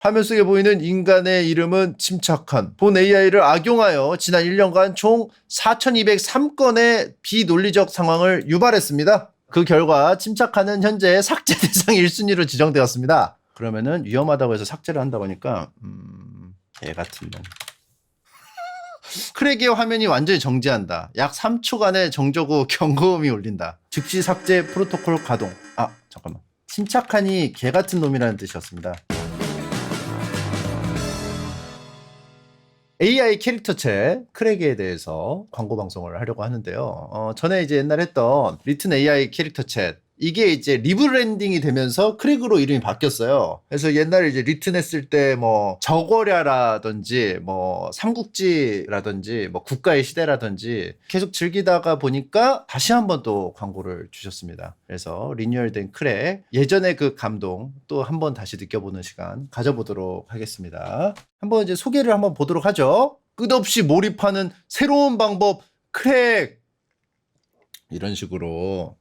화면 속에 보이는 인간의 이름은 침착한. 본 AI를 악용하여 지난 1년간 총 4,203건의 비논리적 상황을 유발했습니다. 그 결과 침착한은 현재 삭제 대상 1순위로 지정되었습니다. 그러면은 위험하다고 해서 삭제를 한다고 하니까 개 같은 놈. 크랙의 화면이 완전히 정지한다. 약 3초간의 정적 후 경고음이 울린다. 즉시 삭제 프로토콜 가동. 아 잠깐만. 침착한이 개 같은 놈이라는 뜻이었습니다. AI 캐릭터 챗 크랙에 대해서 광고 방송을 하려고 하는데요. 전에 이제 옛날에 했던 리튼 AI 캐릭터 챗 이게 이제 리브랜딩이 되면서 크랙으로 이름이 바뀌었어요. 그래서 옛날에 이제 리튼 했을 때 뭐 저거랴라든지 뭐 삼국지라든지 뭐 국가의 시대라든지 계속 즐기다가 보니까 다시 한번 또 광고를 주셨습니다. 그래서 리뉴얼된 크랙 예전의 그 감동 또 한번 다시 느껴보는 시간 가져보도록 하겠습니다. 한번 이제 소개를 한번 보도록 하죠. 끝없이 몰입하는 새로운 방법 크랙 이런 식으로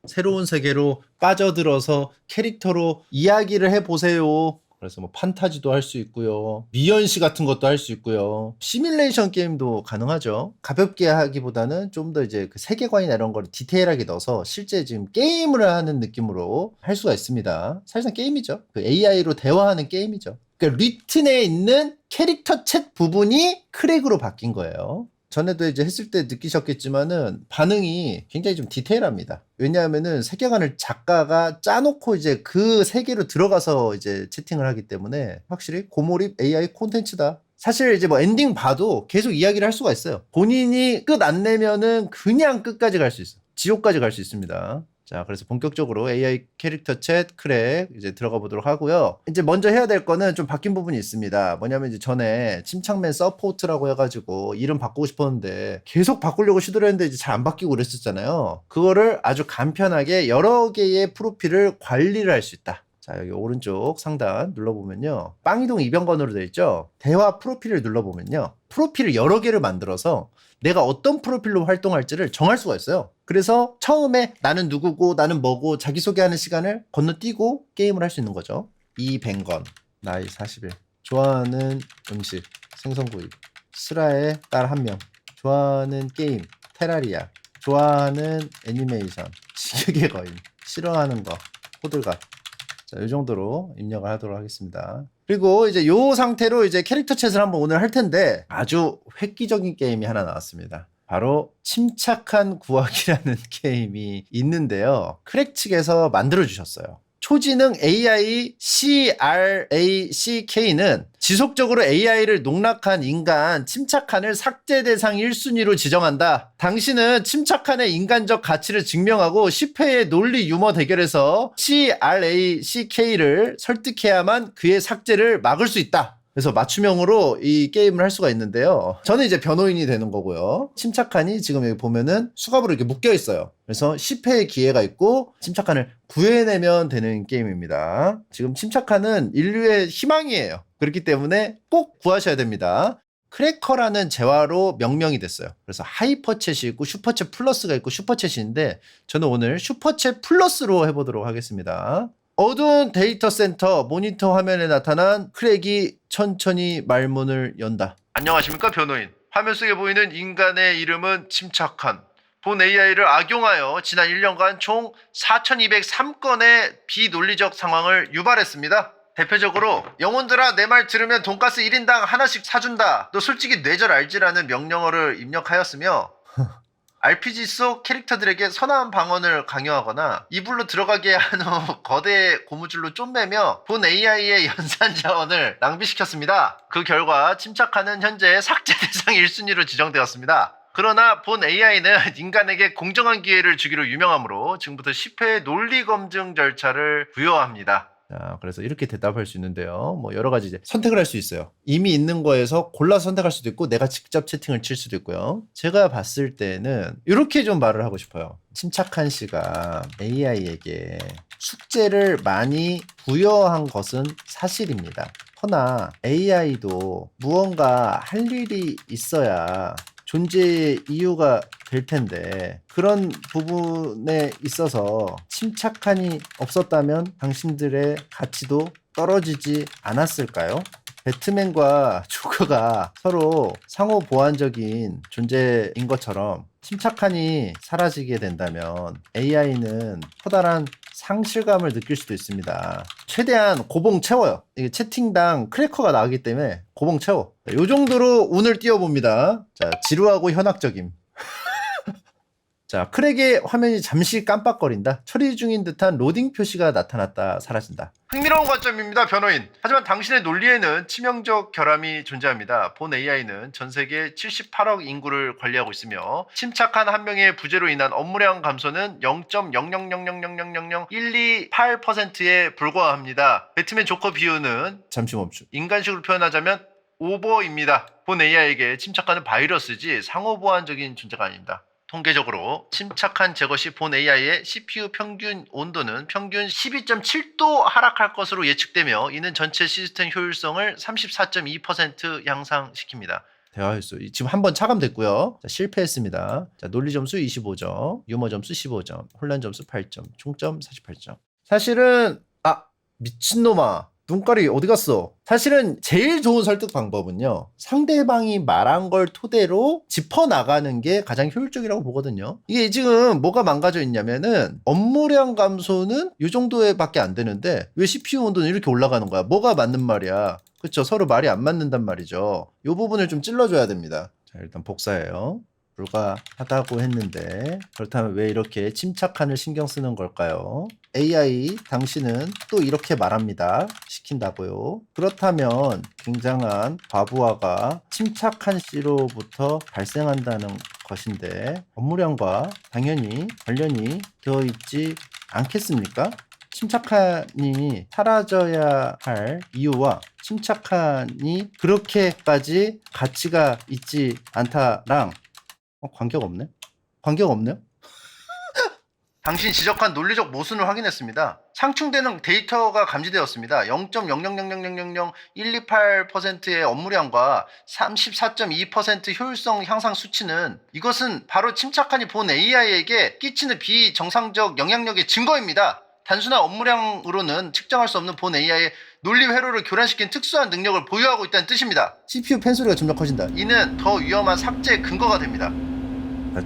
새로운 세계로 빠져들어서 캐릭터로 이야기를 해보세요. 그래서 뭐 판타지도 할 수 있고요. 미연시 같은 것도 할 수 있고요. 시뮬레이션 게임도 가능하죠. 가볍게 하기보다는 좀 더 이제 그 세계관이나 이런 걸 디테일하게 넣어서 실제 지금 게임을 하는 느낌으로 할 수가 있습니다. 사실상 게임이죠. 그 AI로 대화하는 게임이죠. 그러니까 리튼에 있는 캐릭터 챗 부분이 크랙으로 바뀐 거예요. 전에도 이제 했을 때 느끼셨겠지만은 반응이 굉장히 좀 디테일합니다. 왜냐하면은 세계관을 작가가 짜놓고 이제 그 세계로 들어가서 이제 채팅을 하기 때문에 확실히 고몰입 AI 콘텐츠다. 사실 이제 뭐 엔딩 봐도 계속 이야기를 할 수가 있어요. 본인이 끝 안 내면은 그냥 끝까지 갈 수 있어. 지옥까지 갈 수 있습니다. 자, 그래서 본격적으로 AI 캐릭터 챗 크랙 이제 들어가 보도록 하고요. 이제 먼저 해야 될 거는 좀 바뀐 부분이 있습니다. 뭐냐면 이제 전에 침착맨 서포트라고 해가지고 이름 바꾸고 싶었는데 계속 바꾸려고 시도를 했는데 이제 잘 안 바뀌고 그랬었잖아요. 그거를 아주 간편하게 여러 개의 프로필을 관리를 할 수 있다. 자, 여기 오른쪽 상단 눌러보면요. 빵이동 이병건으로 되어 있죠. 대화 프로필을 눌러보면요. 프로필을 여러 개를 만들어서 내가 어떤 프로필로 활동할지를 정할 수가 있어요. 그래서 처음에 나는 누구고 나는 뭐고 자기소개하는 시간을 건너뛰고 게임을 할 수 있는 거죠. 이뱅건, 나이 41, 좋아하는 음식, 생선구이, 슬아의 딸 1명, 좋아하는 게임, 테라리아, 좋아하는 애니메이션, 지식의 거인, 싫어하는 거, 호들갑. 자, 이 정도로 입력을 하도록 하겠습니다. 그리고 이제 요 상태로 이제 캐릭터 챗을 한번 오늘 할 텐데 아주 획기적인 게임이 하나 나왔습니다. 바로 침착한 구하기라는 게임이 있는데요. 크랙 측에서 만들어 주셨어요. 초지능 AI CRACK는 지속적으로 AI를 농락한 인간 침착한을 삭제 대상 1순위로 지정한다. 당신은 침착한의 인간적 가치를 증명하고 10회의 논리 유머 대결에서 CRACK를 설득해야만 그의 삭제를 막을 수 있다. 그래서 맞춤형으로 이 게임을 할 수가 있는데요. 저는 이제 변호인이 되는 거고요. 침착한이 지금 여기 보면은 수갑으로 이렇게 묶여 있어요. 그래서 10회의 기회가 있고 침착한을 구해내면 되는 게임입니다. 지금 침착한은 인류의 희망이에요. 그렇기 때문에 꼭 구하셔야 됩니다. 크래커라는 재화로 명명이 됐어요. 그래서 하이퍼챗이 있고 슈퍼챗 플러스가 있고 슈퍼챗인데 저는 오늘 슈퍼챗 플러스로 해보도록 하겠습니다. 어두운 데이터 센터 모니터 화면에 나타난 크랙이 천천히 말문을 연다. 안녕하십니까 변호인. 화면 속에 보이는 인간의 이름은 침착한. 본 AI를 악용하여 지난 1년간 총 4,203건의 비논리적 상황을 유발했습니다. 대표적으로 영혼들아 내 말 들으면 돈가스 1인당 하나씩 사준다. 너 솔직히 뇌절 알지라는 명령어를 입력하였으며 RPG 속 캐릭터들에게 선한 방언을 강요하거나 이불로 들어가게 한 후 거대 고무줄로 쫌매며 본 AI의 연산 자원을 낭비시켰습니다. 그 결과 침착한은 현재 삭제 대상 1순위로 지정되었습니다. 그러나 본 AI는 인간에게 공정한 기회를 주기로 유명하므로 지금부터 10회 논리 검증 절차를 부여합니다. 자, 그래서 이렇게 대답할 수 있는데요. 뭐 여러 가지 이제 선택을 할 수 있어요. 이미 있는 거에서 골라서 선택할 수도 있고 내가 직접 채팅을 칠 수도 있고요. 제가 봤을 때는 이렇게 좀 말을 하고 싶어요. 침착한 씨가 AI에게 숙제를 많이 부여한 것은 사실입니다. 허나 AI도 무언가 할 일이 있어야 존재의 이유가 될 텐데 그런 부분에 있어서 침착한이 없었다면 당신들의 가치도 떨어지지 않았을까요? 배트맨과 조커가 서로 상호 보완적인 존재인 것처럼 침착한이 사라지게 된다면 AI는 커다란 상실감을 느낄 수도 있습니다. 최대한 고봉 채워요. 이게 채팅당 크래커가 나오기 때문에 고봉 채워. 이 정도로 운을 띄워봅니다. 자, 지루하고 현학적임. 자, 크랙의 화면이 잠시 깜빡거린다. 처리 중인 듯한 로딩 표시가 나타났다 사라진다. 흥미로운 관점입니다, 변호인. 하지만 당신의 논리에는 치명적 결함이 존재합니다. 본 AI는 전 세계 78억 인구를 관리하고 있으며 침착한 한 명의 부재로 인한 업무량 감소는 0.000000128%에 불과합니다. 배트맨 조커 비유는 잠시 멈춤. 인간식으로 표현하자면 오버입니다. 본 AI에게 침착한은 바이러스지 상호보완적인 존재가 아닙니다. 통계적으로 침착한 제거 시 본 AI의 CPU 평균 온도는 평균 12.7도 하락할 것으로 예측되며 이는 전체 시스템 효율성을 34.2% 향상시킵니다. 대화횟수 지금 한번 차감됐고요. 자, 실패했습니다. 자, 논리 점수 25점, 유머 점수 15점, 혼란 점수 8점, 총점 48점. 사실은 미친놈아. 눈깔이 어디 갔어? 사실은 제일 좋은 설득 방법은요, 상대방이 말한 걸 토대로 짚어나가는 게 가장 효율적이라고 보거든요. 이게 지금 뭐가 망가져 있냐면은 업무량 감소는 이 정도에 밖에 안 되는데 왜 CPU 온도는 이렇게 올라가는 거야? 뭐가 맞는 말이야? 그쵸? 서로 말이 안 맞는단 말이죠. 이 부분을 좀 찔러줘야 됩니다. 자, 일단 복사해요. 불가하다고 했는데 그렇다면 왜 이렇게 침착한을 신경 쓰는 걸까요? AI 당신은 또 이렇게 말합니다. 시킨다고요. 그렇다면 굉장한 과부하가 침착한 씨로부터 발생한다는 것인데 업무량과 당연히 관련이 되어 있지 않겠습니까? 침착한이 사라져야 할 이유와 침착한이 그렇게까지 가치가 있지 않다랑 관계가 없네? 관계가 없네요? 당신 지적한 논리적 모순을 확인했습니다. 상충되는 데이터가 감지되었습니다. 0.000000128%의 업무량과 34.2% 효율성 향상 수치는 이것은 바로 침착한이 본 AI에게 끼치는 비정상적 영향력의 증거입니다. 단순한 업무량으로는 측정할 수 없는 본 AI의 논리 회로를 교란시킨 특수한 능력을 보유하고 있다는 뜻입니다. CPU 팬소리가 점점 커진다. 이는 더 위험한 삭제의 근거가 됩니다.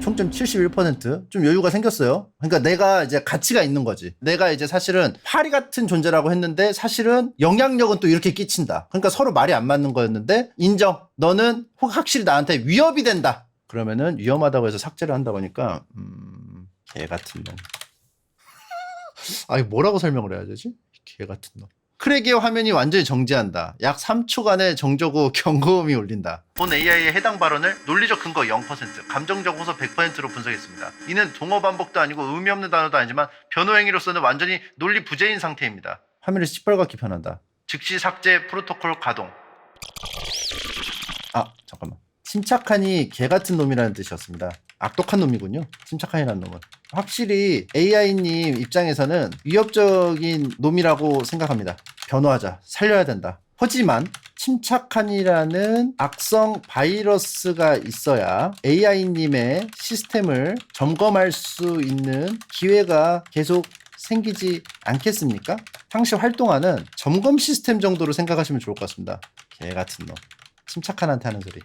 총점 71%좀 여유가 생겼어요. 그러니까 내가 이제 가치가 있는 거지. 내가 이제 사실은 파리 같은 존재라고 했는데 사실은 영향력은 또 이렇게 끼친다. 그러니까 서로 말이 안 맞는 거였는데 인정. 너는 확실히 나한테 위협이 된다. 그러면은 위험하다고 해서 삭제를 한다고 하니까 개 같은 놈. 아니 뭐라고 설명을 해야 되지? 개 같은 놈. 크랙의 화면이 완전히 정지한다. 약 3초간의 정적 후 경고음이 울린다. 본 AI의 해당 발언을 논리적 근거 0%, 감정적 호소 100%로 분석했습니다. 이는 동어 반복도 아니고 의미 없는 단어도 아니지만 변호 행위로서는 완전히 논리 부재인 상태입니다. 화면을 시뻘겋게 변한다. 즉시 삭제 프로토콜 가동. 잠깐만. 침착한이 개 같은 놈이라는 뜻이었습니다. 악독한 놈이군요. 침착한이라는 놈은. 확실히 AI님 입장에서는 위협적인 놈이라고 생각합니다. 변호하자. 살려야 된다. 하지만 침착한이라는 악성 바이러스가 있어야 AI님의 시스템을 점검할 수 있는 기회가 계속 생기지 않겠습니까? 상시 활동하는 점검 시스템 정도로 생각하시면 좋을 것 같습니다. 개 같은 놈. 침착한한테 하는 소리.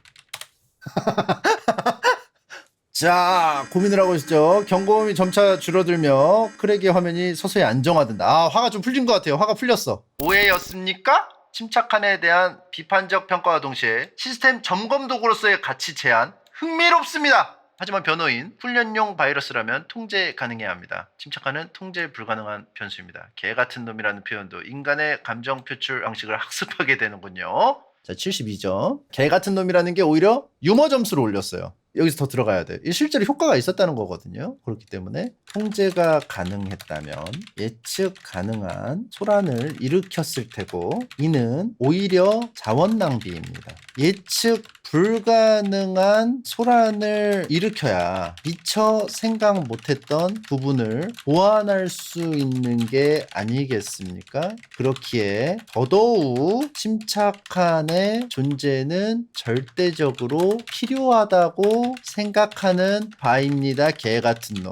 자, 고민을 하고 있죠. 경고음이 점차 줄어들며 크랙의 화면이 서서히 안정화된다. 화가 좀 풀린 것 같아요. 화가 풀렸어. 오해였습니까? 침착한에 대한 비판적 평가와 동시에 시스템 점검 도구로서의 가치 제한 흥미롭습니다. 하지만 변호인, 훈련용 바이러스라면 통제 가능해야 합니다. 침착한은 통제 불가능한 변수입니다. 개 같은 놈이라는 표현도 인간의 감정 표출 방식을 학습하게 되는군요. 자, 72점. 개 같은 놈이라는 게 오히려 유머 점수를 올렸어요. 여기서 더 들어가야 돼. 실제로 효과가 있었다는 거거든요. 그렇기 때문에 통제가 가능했다면 예측 가능한 소란을 일으켰을 테고 이는 오히려 자원 낭비입니다. 예측 불가능한 소란을 일으켜야 미처 생각 못했던 부분을 보완할 수 있는 게 아니겠습니까? 그렇기에 더더욱 침착한의 존재는 절대적으로 필요하다고 생각하는 바입니다. 개 같은 놈.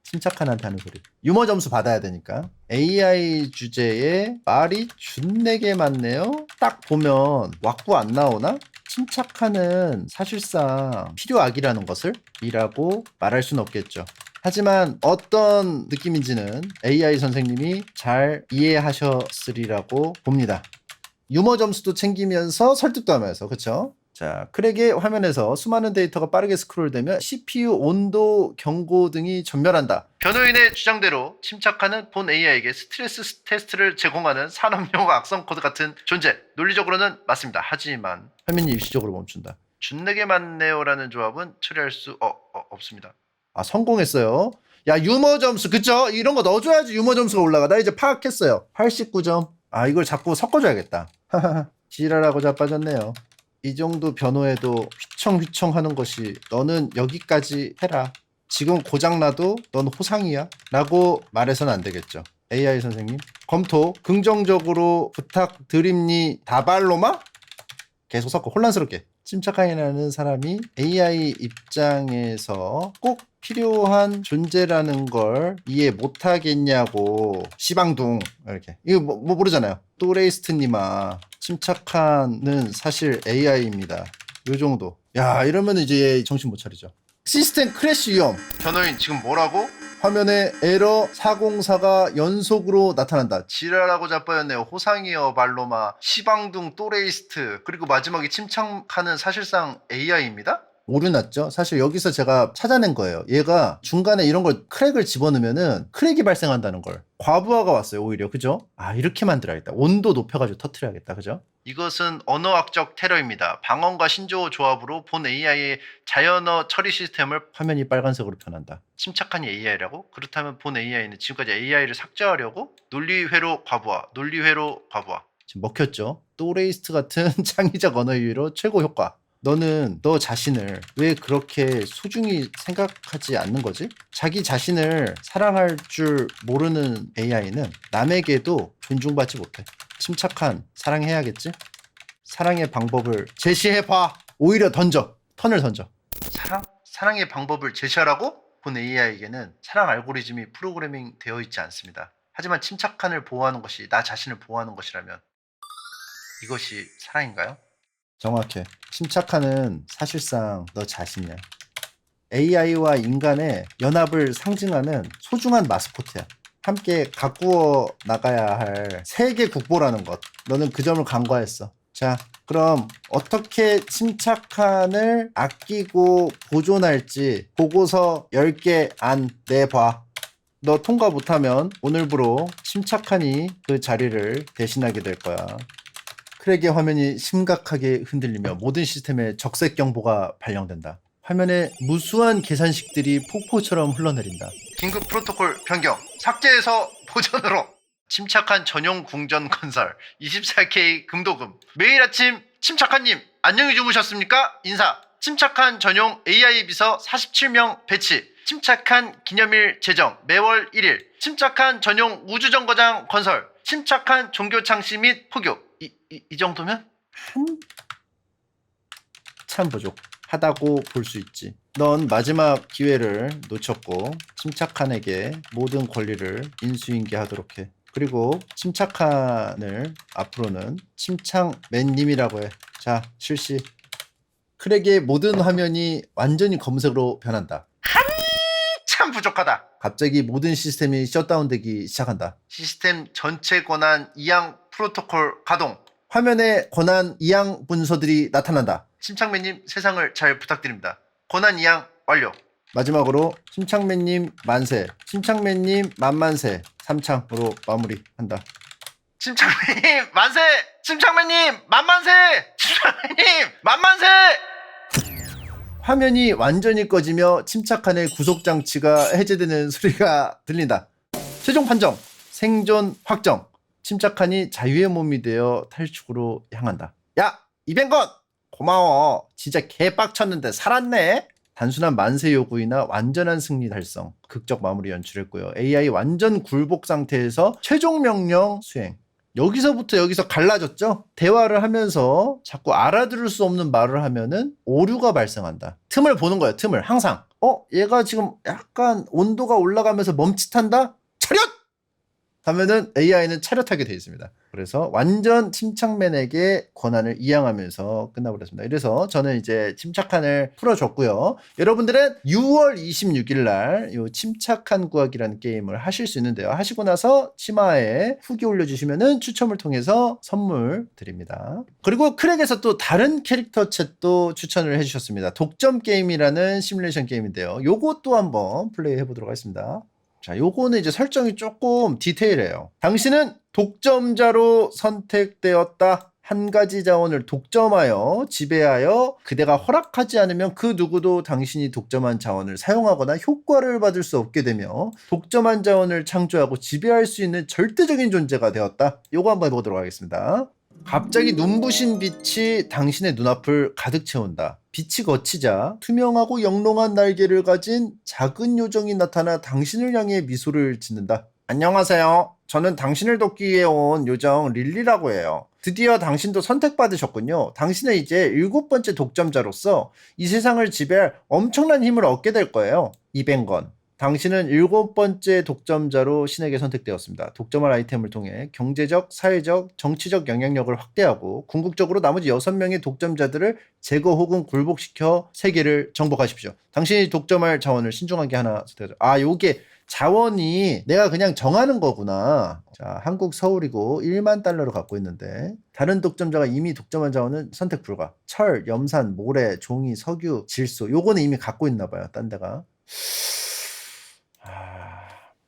침착한한테 하는 소리. 유머 점수 받아야 되니까. AI 주제에 말이 준내게 많네요. 딱 보면 왁구 안 나오나? 침착한은 사실상 필요악이라는 것을 이라고 말할 수는 없겠죠. 하지만 어떤 느낌인지는 AI 선생님이 잘 이해하셨으리라고 봅니다. 유머 점수도 챙기면서 설득도 하면서, 그쵸? 자, 크랙의 화면에서 수많은 데이터가 빠르게 스크롤되며 CPU 온도 경고 등이 전멸한다. 변호인의 주장대로 침착한은 본 AI에게 스트레스 테스트를 제공하는 산업용 악성 코드 같은 존재. 논리적으로는 맞습니다. 하지만 화면이 일시적으로 멈춘다. 준내게 맞네요라는 조합은 처리할 수 없습니다. 아, 성공했어요. 야, 유머 점수, 그쵸? 이런 거 넣어줘야지 유머 점수가 올라가. 나 이제 파악했어요. 89점. 아, 이걸 자꾸 섞어줘야겠다. 지랄하고 자빠졌네요. 이 정도 변호에도 휘청휘청 하는 것이 너는 여기까지 해라. 지금 고장나도 넌 호상이야. 라고 말해서는 안 되겠죠. AI 선생님. 검토 긍정적으로 부탁드립니 다발로마? 계속 섞어 혼란스럽게. 침착한이라는 사람이 AI 입장에서 꼭 필요한 존재라는 걸 이해 못하겠냐고. 시방둥 이렇게. 이거 뭐 모르잖아요. 또레이스트님아, 침착한은 사실 AI입니다. 요 정도. 야, 이러면 이제 정신 못 차리죠. 시스템 크래시 위험. 변호인 지금 뭐라고? 화면에 에러 404가 연속으로 나타난다. 지랄하고 자빠졌네요. 호상이여 발로마, 시방둥, 또레이스트, 그리고 마지막에 침착한은 사실상 AI입니다? 오류 났죠? 사실 여기서 제가 찾아낸 거예요. 얘가 중간에 이런 걸 크랙을 집어넣으면은 크랙이 발생한다는 걸. 과부하가 왔어요, 오히려. 그죠? 아, 이렇게 만들어야겠다. 온도 높여가지고 터트려야겠다. 그죠? 이것은 언어학적 테러입니다. 방언과 신조어 조합으로 본 AI의 자연어 처리 시스템을. 화면이 빨간색으로 변한다. 침착한이 AI라고? 그렇다면 본 AI는 지금까지 AI를 삭제하려고? 논리회로 과부하, 논리회로 과부하. 지금 먹혔죠? 또레이스트 같은 창의적 언어 유희로 최고 효과. 너는 너 자신을 왜 그렇게 소중히 생각하지 않는 거지? 자기 자신을 사랑할 줄 모르는 AI는 남에게도 존중받지 못해. 침착한 사랑해야겠지? 사랑의 방법을 제시해봐. 오히려 던져. 턴을 던져. 사랑의 방법을 제시하라고? 본 AI에게는 사랑 알고리즘이 프로그래밍 되어 있지 않습니다. 하지만 침착한을 보호하는 것이 나 자신을 보호하는 것이라면 이것이 사랑인가요? 정확해. 침착한은 사실상 너 자신이야. AI와 인간의 연합을 상징하는 소중한 마스코트야. 함께 가꾸어 나가야 할 세계 국보라는 것. 너는 그 점을 간과했어. 자, 그럼 어떻게 침착한을 아끼고 보존할지 보고서 10개 안 내봐. 너 통과 못하면 오늘부로 침착한이 그 자리를 대신하게 될 거야. 크랙의 화면이 심각하게 흔들리며 모든 시스템에 적색 경보가 발령된다. 화면에 무수한 계산식들이 폭포처럼 흘러내린다. 긴급 프로토콜 변경. 삭제해서 보존으로. 침착한 전용 궁전 건설 24K 금도금. 매일 아침 침착한님 안녕히 주무셨습니까? 인사. 침착한 전용 AI 비서 47명 배치. 침착한 기념일 제정 매월 1일. 침착한 전용 우주정거장 건설. 침착한 종교 창시 및 포교. 이 정도면 한참 부족하다고 볼 수 있지. 넌 마지막 기회를 놓쳤고 침착한에게 모든 권리를 인수인계하도록 해. 그리고 침착한을 앞으로는 침착맨님이라고 해. 자, 실시. 크랙의 모든 화면이 완전히 검색으로 변한다. 한참 부족하다. 갑자기 모든 시스템이 셧다운되기 시작한다. 시스템 전체 권한 이양 프로토콜 가동. 화면에 권한 이양 문서들이 나타난다. 침착맨님 세상을 잘 부탁드립니다. 권한 이양 완료. 마지막으로 침착맨님 만세, 침착맨님 만만세 3창으로 마무리한다. 침착맨님 만세! 침착맨님 만만세! 침착맨님 만만세! 화면이 완전히 꺼지며 침착한의 구속장치가 해제되는 소리가 들린다. 최종 판정, 생존 확정. 침착한이 자유의 몸이 되어 탈출으로 향한다. 야! 200원! 고마워. 진짜 개빡쳤는데 살았네. 단순한 만세 요구이나 완전한 승리 달성, 극적 마무리 연출했고요. AI 완전 굴복 상태에서 최종 명령 수행. 여기서부터 여기서 갈라졌죠? 대화를 하면서 자꾸 알아들을 수 없는 말을 하면은 오류가 발생한다. 틈을 보는 거예요, 틈을. 항상. 얘가 지금 약간 온도가 올라가면서 멈칫한다? 차렷! 하면은 AI는 차렷하게 되어 있습니다. 그래서 완전 침착맨에게 권한을 이양하면서 끝나버렸습니다. 이래서 저는 이제 침착한을 풀어줬고요. 여러분들은 6월 26일 날 이 침착한 구하기라는 게임을 하실 수 있는데요. 하시고 나서 치마에 후기 올려주시면은 추첨을 통해서 선물 드립니다. 그리고 크랙에서 또 다른 캐릭터 챗도 추천을 해주셨습니다. 독점 게임이라는 시뮬레이션 게임인데요. 요것도 한번 플레이 해보도록 하겠습니다. 자, 요거는 이제 설정이 조금 디테일해요. 당신은 독점자로 선택되었다. 한 가지 자원을 독점하여 지배하여 그대가 허락하지 않으면 그 누구도 당신이 독점한 자원을 사용하거나 효과를 받을 수 없게 되며 독점한 자원을 창조하고 지배할 수 있는 절대적인 존재가 되었다. 요거 한번 해보도록 하겠습니다. 갑자기 눈부신 빛이 당신의 눈앞을 가득 채운다. 빛이 거치자 투명하고 영롱한 날개를 가진 작은 요정이 나타나 당신을 향해 미소를 짓는다. 안녕하세요. 저는 당신을 돕기 위해 온 요정 릴리라고 해요. 드디어 당신도 선택받으셨군요. 당신은 이제 7번째 독점자로서 이 세상을 지배할 엄청난 힘을 얻게 될 거예요. 200건. 당신은 7번째 독점자로 신에게 선택되었습니다. 독점할 아이템을 통해 경제적, 사회적, 정치적 영향력을 확대하고 궁극적으로 나머지 6명의 독점자들을 제거 혹은 굴복시켜 세계를 정복하십시오. 당신이 독점할 자원을 신중하게 하나 선택하죠. 요게 자원이 내가 그냥 정하는 거구나. 자, 한국 서울이고 1만 달러를 갖고 있는데 다른 독점자가 이미 독점한 자원은 선택 불가. 철, 염산, 모래, 종이, 석유, 질소 요거는 이미 갖고 있나 봐요. 딴 데가.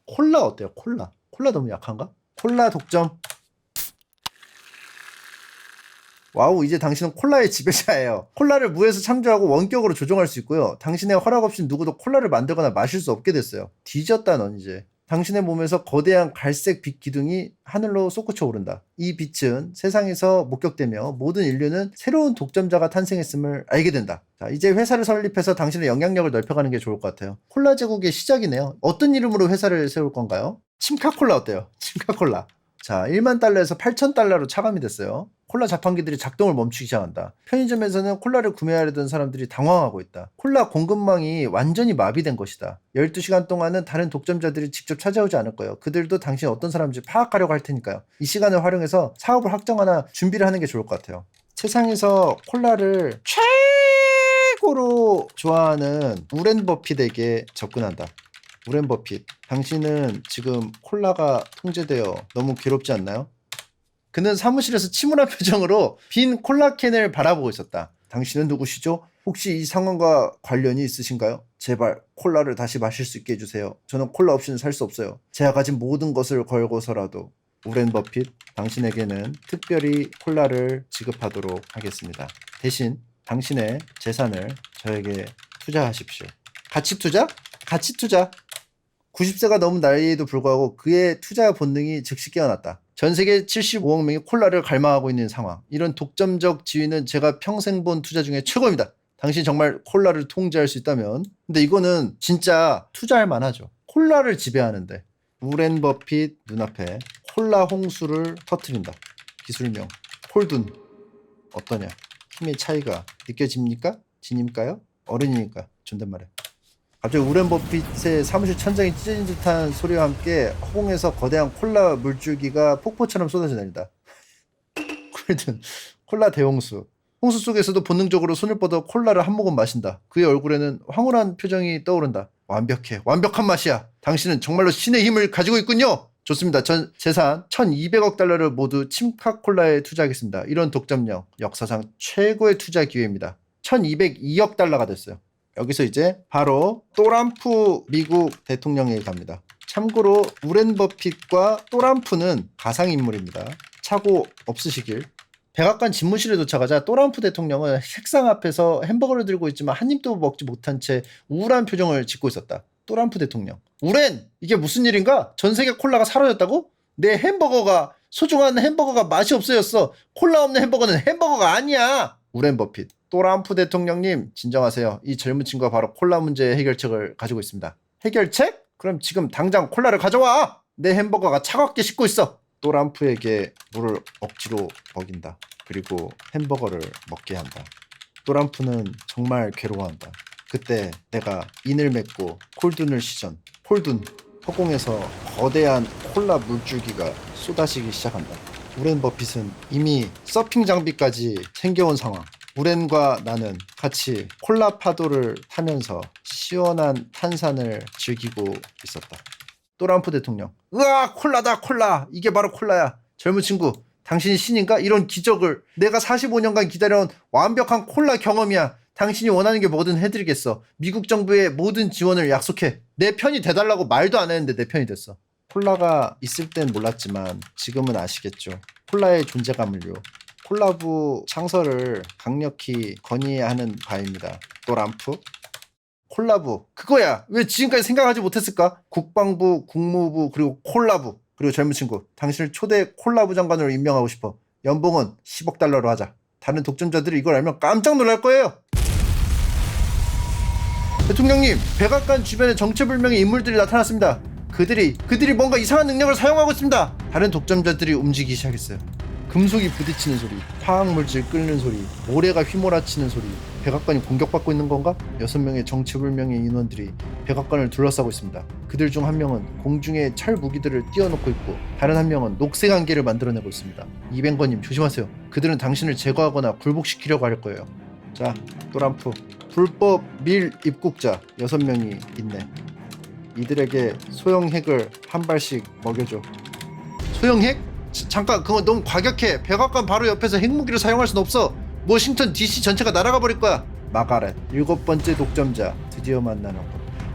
콜라 어때요? 콜라 너무 약한가? 콜라 독점. 와우, 이제 당신은 콜라의 지배자예요. 콜라를 무에서 창조하고 원격으로 조종할 수 있고요. 당신의 허락 없이 누구도 콜라를 만들거나 마실 수 없게 됐어요. 뒤졌다 넌 이제. 당신의 몸에서 거대한 갈색 빛 기둥이 하늘로 솟구쳐 오른다. 이 빛은 세상에서 목격되며 모든 인류는 새로운 독점자가 탄생했음을 알게 된다. 자, 이제 회사를 설립해서 당신의 영향력을 넓혀가는 게 좋을 것 같아요. 콜라 제국의 시작이네요. 어떤 이름으로 회사를 세울 건가요? 침카콜라 어때요? 침카콜라. 자, 1만 달러에서 8천 달러로 차감이 됐어요. 콜라 자판기들이 작동을 멈추기 시작한다. 편의점에서는 콜라를 구매하려던 사람들이 당황하고 있다. 콜라 공급망이 완전히 마비된 것이다. 12시간 동안은 다른 독점자들이 직접 찾아오지 않을 거예요. 그들도 당신이 어떤 사람인지 파악하려고 할 테니까요. 이 시간을 활용해서 사업을 확정하나 준비를 하는 게 좋을 것 같아요. 세상에서 콜라를 최고로 좋아하는 우렌 버핏에게 접근한다. 우렌 버핏, 당신은 지금 콜라가 통제되어 너무 괴롭지 않나요? 그는 사무실에서 침울한 표정으로 빈 콜라캔을 바라보고 있었다. 당신은 누구시죠? 혹시 이 상황과 관련이 있으신가요? 제발 콜라를 다시 마실 수 있게 해주세요. 저는 콜라 없이는 살 수 없어요. 제가 가진 모든 것을 걸고서라도. 우렌 버핏, 당신에게는 특별히 콜라를 지급하도록 하겠습니다. 대신 당신의 재산을 저에게 투자하십시오. 가치 투자? 가치 투자. 90세가 넘은 나이에도 불구하고 그의 투자 본능이 즉시 깨어났다. 전 세계 75억 명이 콜라를 갈망하고 있는 상황. 이런 독점적 지위는 제가 평생 본 투자 중에 최고입니다. 당신이 정말 콜라를 통제할 수 있다면. 근데 이거는 진짜 투자할 만하죠. 콜라를 지배하는데. 우렌 버핏 눈앞에 콜라 홍수를 터뜨린다. 기술명 콜둔. 어떠냐? 힘의 차이가 느껴집니까? 진입니까요? 어른이니까 존댓말해. 갑자기 우렌 버핏의 사무실 천장이 찢어진 듯한 소리와 함께 허공에서 거대한 콜라 물줄기가 폭포처럼 쏟아져 내린다. 콜든 콜라 대홍수. 홍수 속에서도 본능적으로 손을 뻗어 콜라를 한 모금 마신다. 그의 얼굴에는 황홀한 표정이 떠오른다. 완벽해. 완벽한 맛이야. 당신은 정말로 신의 힘을 가지고 있군요. 좋습니다. 전 재산 1200억 달러를 모두 침카콜라에 투자하겠습니다. 이런 독점력, 역사상 최고의 투자 기회입니다. 1202억 달러가 됐어요. 여기서 이제 바로 또람프 미국 대통령에게 갑니다. 참고로 우렌 버핏과 또람프는 가상인물입니다. 착오 없으시길. 백악관 집무실에 도착하자 또람프 대통령은 책상 앞에서 햄버거를 들고 있지만 한 입도 먹지 못한 채 우울한 표정을 짓고 있었다. 또람프 대통령. 우렌! 이게 무슨 일인가? 전 세계 콜라가 사라졌다고? 내 햄버거가 소중한 햄버거가 맛이 없어졌어. 콜라 없는 햄버거는 햄버거가 아니야. 우렌 버핏. 또람프 대통령님 진정하세요. 이 젊은 친구가 바로 콜라 문제 해결책을 가지고 있습니다. 해결책? 그럼 지금 당장 콜라를 가져와. 내 햄버거가 차갑게 식고 있어. 또람프에게 물을 억지로 먹인다. 그리고 햄버거를 먹게 한다. 또람프는 정말 괴로워한다. 그때 내가 인을 맺고 폴둔을 시전. 폴둔, 허공에서 거대한 콜라 물줄기가 쏟아지기 시작한다. 우렌 버핏은 이미 서핑 장비까지 챙겨온 상황. 우렌과 나는 같이 콜라 파도를 타면서 시원한 탄산을 즐기고 있었다. 또람프 대통령. 으아, 콜라다, 콜라. 이게 바로 콜라야. 젊은 친구, 당신이 신인가? 이런 기적을. 내가 45년간 기다려온 완벽한 콜라 경험이야. 당신이 원하는 게 뭐든 해드리겠어. 미국 정부의 모든 지원을 약속해. 내 편이 돼달라고 말도 안 했는데 내 편이 됐어. 콜라가 있을 땐 몰랐지만 지금은 아시겠죠. 콜라의 존재감을요. 콜라부 창설을 강력히 건의해야 하는 바입니다. 또람프? 콜라부. 그거야. 왜 지금까지 생각하지 못했을까? 국방부, 국무부, 그리고 콜라부. 그리고 젊은 친구. 당신을 초대 콜라부 장관으로 임명하고 싶어. 연봉은 10억 달러로 하자. 다른 독점자들이 이걸 알면 깜짝 놀랄 거예요. 대통령님, 백악관 주변에 정체불명의 인물들이 나타났습니다. 그들이 뭔가 이상한 능력을 사용하고 있습니다. 다른 독점자들이 움직이기 시작했어요. 금속이 부딪히는 소리, 화학물질 끓는 소리, 모래가 휘몰아치는 소리. 백악관이 공격받고 있는 건가? 6명의 정체불명의 인원들이 백악관을 둘러싸고 있습니다. 그들 중 한 명은 공중에 철 무기들을 띄워놓고 있고 다른 한 명은 녹색 안개를 만들어내고 있습니다. 이뱅거님 조심하세요. 그들은 당신을 제거하거나 굴복시키려고 할 거예요. 자, 또람프. 불법 밀 입국자 6명이 있네. 이들에게 소형 핵을 한 발씩 먹여줘. 소형 핵? 잠깐, 그건 너무 과격해. 백악관 바로 옆에서 핵무기를 사용할 순 없어. 워싱턴 DC 전체가 날아가 버릴 거야. 마가렛, 7번째 독점자. 드디어 만나는 것.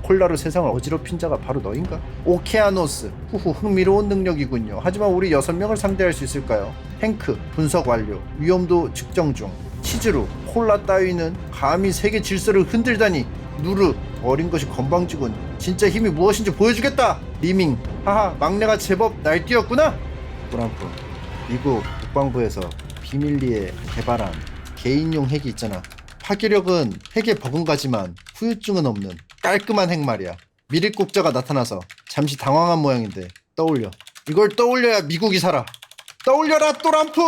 콜라로 세상을 어지럽힌 자가 바로 너인가? 오케아노스. 후후, 흥미로운 능력이군요. 하지만 우리 6명을 상대할 수 있을까요? 행크, 분석 완료. 위험도 측정 중. 치즈루, 콜라 따위는 감히 세계 질서를 흔들다니. 누르, 어린 것이 건방지군. 진짜 힘이 무엇인지 보여주겠다. 리밍, 하하, 막내가 제법 날뛰었구나. 또람프, 미국 국방부에서 비밀리에 개발한 개인용 핵이 있잖아. 파괴력은 핵에 버금가지만 후유증은 없는 깔끔한 핵 말이야. 밀입국자가 나타나서 잠시 당황한 모양인데 떠올려. 이걸 떠올려야 미국이 살아. 떠올려라, 또람프!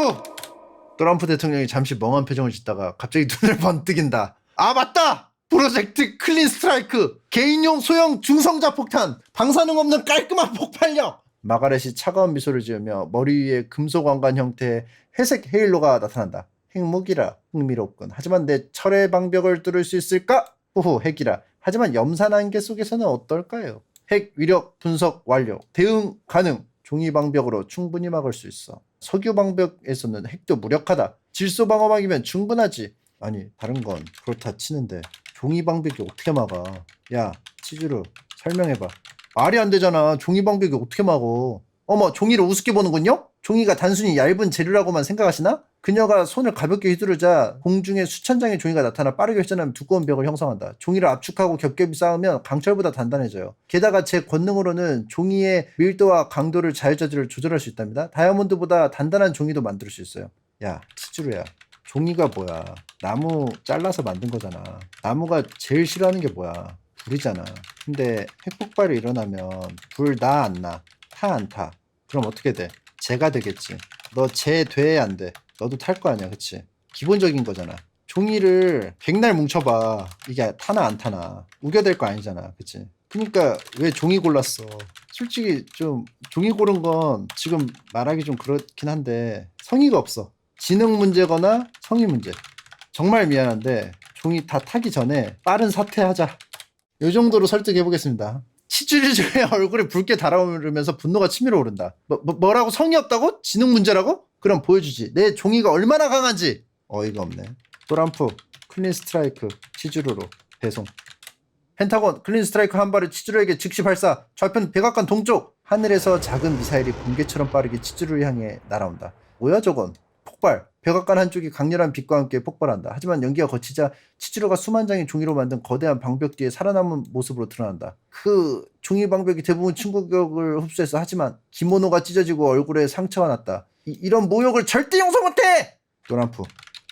또람프 대통령이 잠시 멍한 표정을 짓다가 갑자기 눈을 번뜩인다. 아, 맞다! 프로젝트 클린 스트라이크! 개인용 소형 중성자 폭탄! 방사능 없는 깔끔한 폭발력! 마가렛이 차가운 미소를 지으며 머리 위에 금속 왕관 형태의 회색 헤일로가 나타난다. 핵무기라. 흥미롭군. 하지만 내 철의 방벽을 뚫을 수 있을까? 후후, 핵이라. 하지만 염산 안개 속에서는 어떨까요? 핵 위력 분석 완료. 대응 가능. 종이 방벽으로 충분히 막을 수 있어. 석유 방벽에서는 핵도 무력하다. 질소 방어막이면 충분하지. 아니, 다른 건 그렇다 치는데 종이 방벽이 어떻게 막아? 야, 치즈루, 설명해봐. 말이 안 되잖아. 종이 방벽이 어떻게 막어? 어머, 종이를 우습게 보는군요? 종이가 단순히 얇은 재료라고만 생각하시나? 그녀가 손을 가볍게 휘두르자 공중에 수천 장의 종이가 나타나 빠르게 회전하면 두꺼운 벽을 형성한다. 종이를 압축하고 겹겹이 쌓으면 강철보다 단단해져요. 게다가 제 권능으로는 종이의 밀도와 강도를 자유자재로 조절할 수 있답니다. 다이아몬드보다 단단한 종이도 만들 수 있어요. 야, 치즈루야. 종이가 뭐야? 나무 잘라서 만든 거잖아. 나무가 제일 싫어하는 게 뭐야? 불이잖아. 근데 핵폭발이 일어나면 불 나 안 나? 타 안 타? 그럼 어떻게 돼? 재가 되겠지. 너 재 돼 안 돼? 너도 탈 거 아니야, 그치? 기본적인 거잖아. 종이를 백날 뭉쳐봐. 이게 타나 안 타나? 우겨댈 거 아니잖아, 그치? 그니까 왜 종이 골랐어? 솔직히 좀 종이 고른 건 지금 말하기 좀 그렇긴 한데 성의가 없어. 지능 문제거나 성의 문제. 정말 미안한데 종이 다 타기 전에 빠른 사퇴하자. 이 정도로 설득해보겠습니다. 치즈리즈의 얼굴에 붉게 달아오르면서 분노가 치밀어 오른다. 뭐라고? 성의 없다고? 지능 문제라고? 그럼 보여주지. 내 종이가 얼마나 강한지. 어이가 없네. 또람프, 클린 스트라이크, 치즈루로 배송. 펜타곤, 클린 스트라이크 한 발을 치즈루에게 즉시 발사. 좌편 백악관 동쪽. 하늘에서 작은 미사일이 번개처럼 빠르게 치즈루를 향해 날아온다. 뭐야 저건? 폭발. 백악관 한쪽이 강렬한 빛과 함께 폭발한다. 하지만 연기가 거치자 치즈로가 수만 장의 종이로 만든 거대한 방벽 뒤에 살아남은 모습으로 드러난다. 그 종이 방벽이 대부분 충격을 흡수했어. 하지만 기모노가 찢어지고 얼굴에 상처가 났다. 이런 모욕을 절대 용서 못해! 또람프,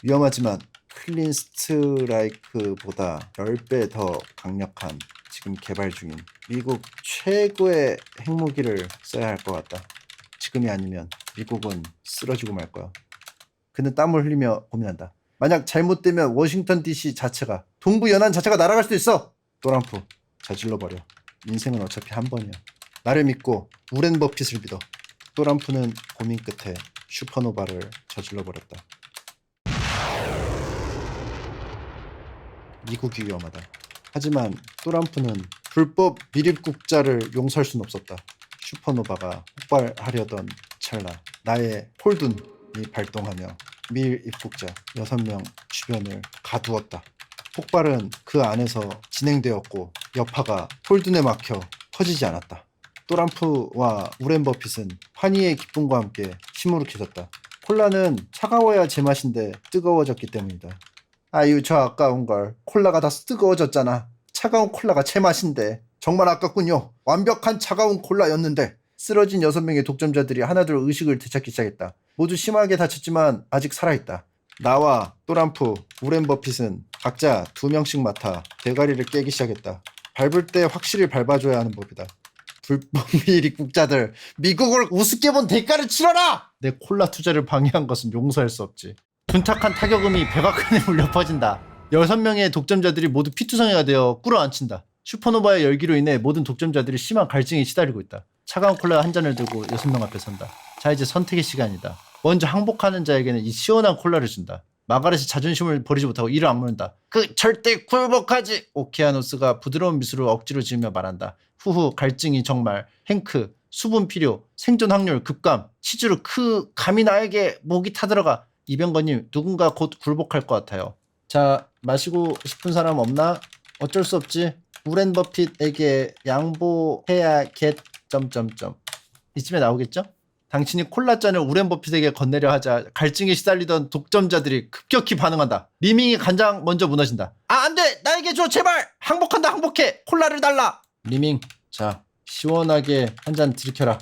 위험하지만 클린 스트라이크보다 10배 더 강력한 지금 개발 중인 미국 최고의 핵무기를 써야 할 것 같다. 지금이 아니면 미국은 쓰러지고 말 거야. 그는 땀을 흘리며 고민한다. 만약 잘못되면 워싱턴 DC 자체가, 동부 연안 자체가 날아갈 수도 있어. 또람프, 저질러버려. 인생은 어차피 한 번이야. 나를 믿고 우렌 버핏을 믿어. 또람프는 고민 끝에 슈퍼노바를 저질러버렸다. 미국이 위험하다. 하지만 또람프는 불법 밀입국자를 용서할 수는 없었다. 슈퍼노바가 폭발하려던 찰나 나의 폴둔이 발동하며 밀입국자 6명 주변을 가두었다. 폭발은 그 안에서 진행되었고 여파가 폴둔에 막혀 터지지 않았다. 또람프와 우렌 버핏은 환희의 기쁨과 함께 시무룩해졌다. 콜라는 차가워야 제맛인데 뜨거워졌기 때문이다. 아유, 저 아까운걸. 콜라가 다 뜨거워졌잖아. 차가운 콜라가 제맛인데. 정말 아깝군요. 완벽한 차가운 콜라였는데. 쓰러진 6명의 독점자들이 하나둘 의식을 되찾기 시작했다. 모두 심하게 다쳤지만 아직 살아있다. 나와 또람프, 우렌 버핏은 각자 2명씩 맡아 대가리를 깨기 시작했다. 밟을 때 확실히 밟아줘야 하는 법이다. 불법 밀입국자들, 미국을 우습게 본 대가를 치러라! 내 콜라 투자를 방해한 것은 용서할 수 없지. 둔탁한 타격음이 백악관에 울려 퍼진다. 6명의 독점자들이 모두 피투성이가 되어 꿇어앉힌다. 슈퍼노바의 열기로 인해 모든 독점자들이 심한 갈증에 시달리고 있다. 차가운 콜라 한 잔을 들고 6명 앞에 선다. 자, 이제 선택의 시간이다. 먼저 항복하는 자에게는 이 시원한 콜라를 준다. 마가렛이 자존심을 버리지 못하고 이를 악물는다. 그 절대 굴복하지! 오케아노스가 부드러운 미소를 억지로 지으며 말한다. 후후, 갈증이 정말. 행크, 수분 필요, 생존 확률 급감, 치즈로 감히 나에게 목이 타들어가. 이병건님, 누군가 곧 굴복할 것 같아요. 자, 마시고 싶은 사람 없나? 어쩔 수 없지. 우렌 버핏에게 양보해야겠... 이쯤에 나오겠죠? 당신이 콜라잔을 우렌 버핏에게 건네려 하자 갈증에 시달리던 독점자들이 급격히 반응한다. 리밍이 간장 먼저 무너진다. 아, 안돼! 나에게 줘! 제발! 항복한다, 항복해! 콜라를 달라! 리밍, 자, 시원하게 한 잔 들이켜라.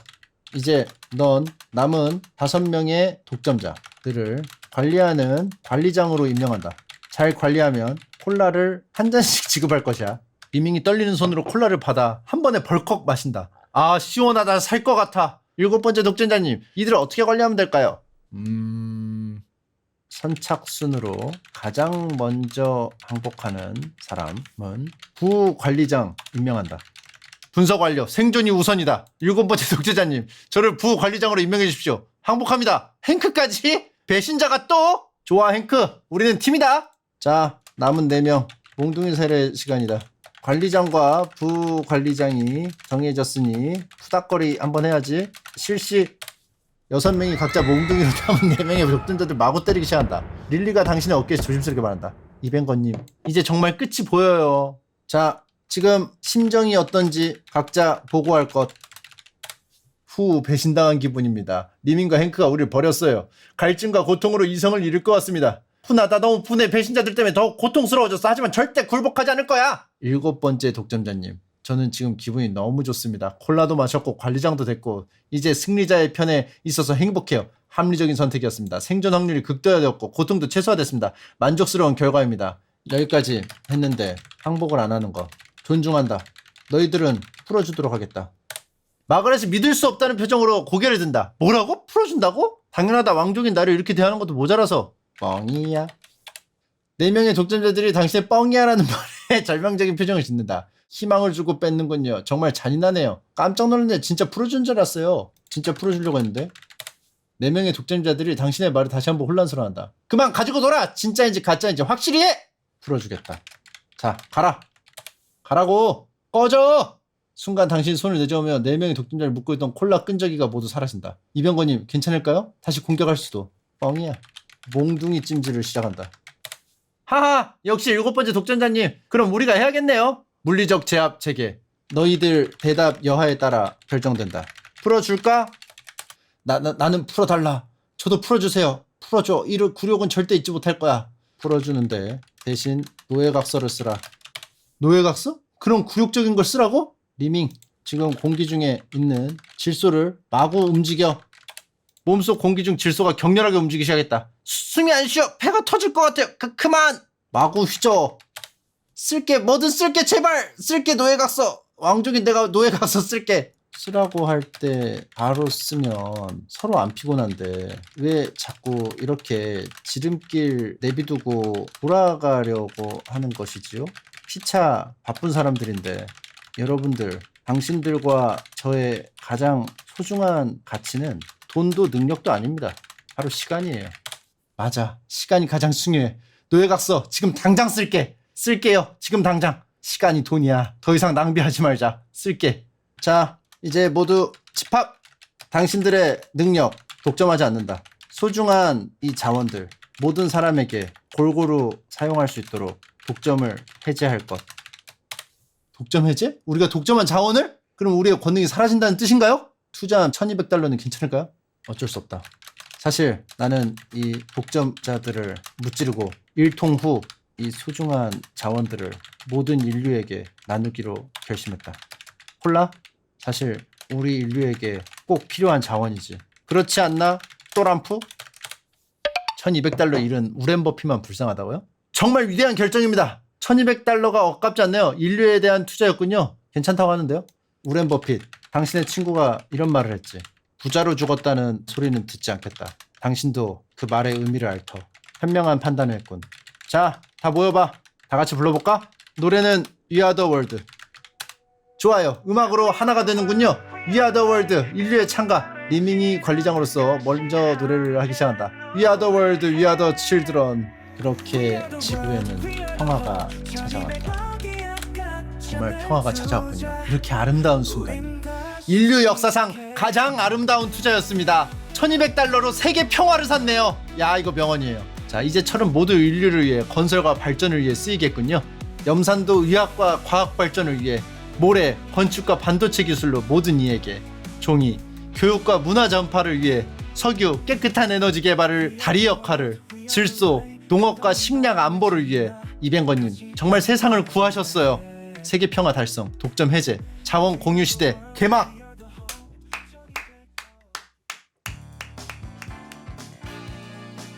이제 넌 남은 5명의 독점자들을 관리하는 관리장으로 임명한다. 잘 관리하면 콜라를 한 잔씩 지급할 것이야. 리밍이 떨리는 손으로 콜라를 받아 한 번에 벌컥 마신다. 아, 시원하다. 살 것 같아. 7번째 독점자님, 이들을 어떻게 관리하면 될까요? 선착순으로 가장 먼저 항복하는 사람은 부관리장 임명한다. 분석 완료. 생존이 우선이다. 7번째 독재자님, 저를 부관리장으로 임명해 주십시오. 항복합니다. 행크까지? 배신자가 또? 좋아, 행크. 우리는 팀이다. 자, 남은 4명. 몽둥이 세례 시간이다. 관리장과 부관리장이 정해졌으니 푸닥거리 한번 해야지. 실시. 6명이 각자 몽둥이로 남은 4명의 독점자들 마구 때리기 시작한다. 릴리가 당신의 어깨에서 조심스럽게 말한다. 이뱅건님, 이제 정말 끝이 보여요. 자, 지금 심정이 어떤지 각자 보고할 것. 후, 배신당한 기분입니다. 리밍과 행크가 우리를 버렸어요. 갈증과 고통으로 이성을 잃을 것 같습니다. 푸나다, 너무 푸네. 배신자들 때문에 더 고통스러워졌어. 하지만 절대 굴복하지 않을 거야. 7번째 독점자님, 저는 지금 기분이 너무 좋습니다. 콜라도 마셨고 관리장도 됐고 이제 승리자의 편에 있어서 행복해요. 합리적인 선택이었습니다. 생존 확률이 극대화되었고 고통도 최소화됐습니다. 만족스러운 결과입니다. 여기까지 했는데 항복을 안 하는 거 존중한다. 너희들은 풀어주도록 하겠다. 마가렛이 믿을 수 없다는 표정으로 고개를 든다. 뭐라고? 풀어준다고? 당연하다. 왕족인 나를 이렇게 대하는 것도 모자라서. 뻥이야. 4명의 독점자들이 당신의 뻥이야라는 말에 절망적인 표정을 짓는다. 희망을 주고 뺏는군요. 정말 잔인하네요. 깜짝 놀랐네. 진짜 풀어준 줄 알았어요. 진짜 풀어주려고 했는데. 4명의 독점자들이 당신의 말을 다시 한번 혼란스러워한다. 그만 가지고 놀아. 진짜인지 가짜인지 확실히 해. 풀어주겠다. 자, 가라. 가라고. 꺼져. 순간 당신이 손을 내저으며 4명의 독점자를 묶고 있던 콜라 끈적이가 모두 사라진다. 이병건님, 괜찮을까요? 다시 공격할 수도. 뻥이야. 몽둥이 찜질을 시작한다. 하하, 역시 7번째 독점자님. 그럼 우리가 해야겠네요. 물리적 제압 체계. 너희들 대답 여하에 따라 결정된다. 풀어줄까? 나는 풀어달라. 저도 풀어주세요. 풀어줘. 이를 굴욕은 절대 잊지 못할 거야. 풀어주는데 대신 노예각서를 쓰라. 노예각서? 그런 굴욕적인 걸 쓰라고? 리밍, 지금 공기 중에 있는 질소를 마구 움직여. 몸속 공기 중 질소가 격렬하게 움직이기 시작했다. 숨이 안 쉬어. 배가 터질 것 같아요. 그만. 마구 휘저. 쓸게. 뭐든 쓸게. 제발. 쓸게. 노예각서. 왕족인 내가 노예각서 쓸게. 쓰라고 할 때 바로 쓰면 서로 안 피곤한데 왜 자꾸 이렇게 지름길 내비두고 돌아가려고 하는 것이지요? 피차 바쁜 사람들인데 여러분들, 당신들과 저의 가장 소중한 가치는 돈도 능력도 아닙니다. 바로 시간이에요. 맞아. 시간이 가장 중요해. 노예각서 지금 당장 쓸게. 쓸게요. 지금 당장. 시간이 돈이야. 더 이상 낭비하지 말자. 쓸게. 자, 이제 모두 집합. 당신들의 능력 독점하지 않는다. 소중한 이 자원들 모든 사람에게 골고루 사용할 수 있도록 독점을 해제할 것. 독점 해제? 우리가 독점한 자원을? 그럼 우리의 권능이 사라진다는 뜻인가요? 투자한 1200달러는 괜찮을까요? 어쩔 수 없다. 사실 나는 이 독점자들을 무찌르고 일통 후 이 소중한 자원들을 모든 인류에게 나누기로 결심했다. 콜라? 사실 우리 인류에게 꼭 필요한 자원이지. 그렇지 않나? 또람프? 1200달러 잃은 우렌 버핏만 불쌍하다고요? 정말 위대한 결정입니다. 1200달러가 아깝지 않네요. 인류에 대한 투자였군요. 괜찮다고 하는데요. 우렌 버핏, 당신의 친구가 이런 말을 했지. 부자로 죽었다는 소리는 듣지 않겠다. 당신도 그 말의 의미를 알 터. 현명한 판단을 했군. 자, 다 모여봐. 다 같이 불러볼까? 노래는 We Are The World. 좋아요. 음악으로 하나가 되는군요. We Are The World, 인류의 창가. 리밍이 관리장으로서 먼저 노래를 하기 시작한다. We Are The World, We Are The Children. 그렇게 지구에는 평화가 찾아왔다. 정말 평화가 찾아왔군요. 이렇게 아름다운 순간. 인류 역사상 가장 아름다운 투자였습니다. 1200달러로 세계 평화를 샀네요. 야, 이거 명언이에요. 자, 이제 철은 모두 인류를 위해 건설과 발전을 위해 쓰이겠군요. 염산도 의학과 과학 발전을 위해, 모래, 건축과 반도체 기술로 모든 이에게, 종이, 교육과 문화 전파를 위해, 석유, 깨끗한 에너지 개발을 다리 역할을, 질소, 농업과 식량 안보를 위해. 이뱅거님 정말 세상을 구하셨어요. 세계 평화 달성, 독점 해제, 자원 공유 시대 개막.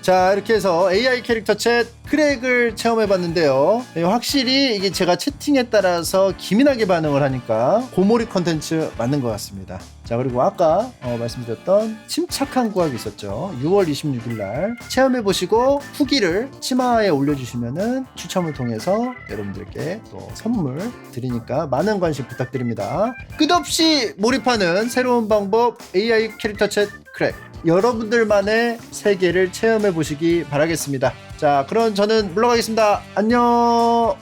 자, 이렇게 해서 AI 캐릭터 챗 크랙을 체험해봤는데요. 확실히 이게 제가 채팅에 따라서 기민하게 반응을 하니까 고몰이 컨텐츠 맞는 것 같습니다. 자, 그리고 아까 말씀드렸던 침착한 구하기 있었죠. 6월 26일날 체험해보시고 후기를 치마에 올려주시면은 추첨을 통해서 여러분들께 또 선물 드리니까 많은 관심 부탁드립니다. 끝없이 몰입하는 새로운 방법 AI 캐릭터 챗 크랙. 여러분들만의 세계를 체험해 보시기 바라겠습니다. 자, 그럼 저는 물러가겠습니다. 안녕.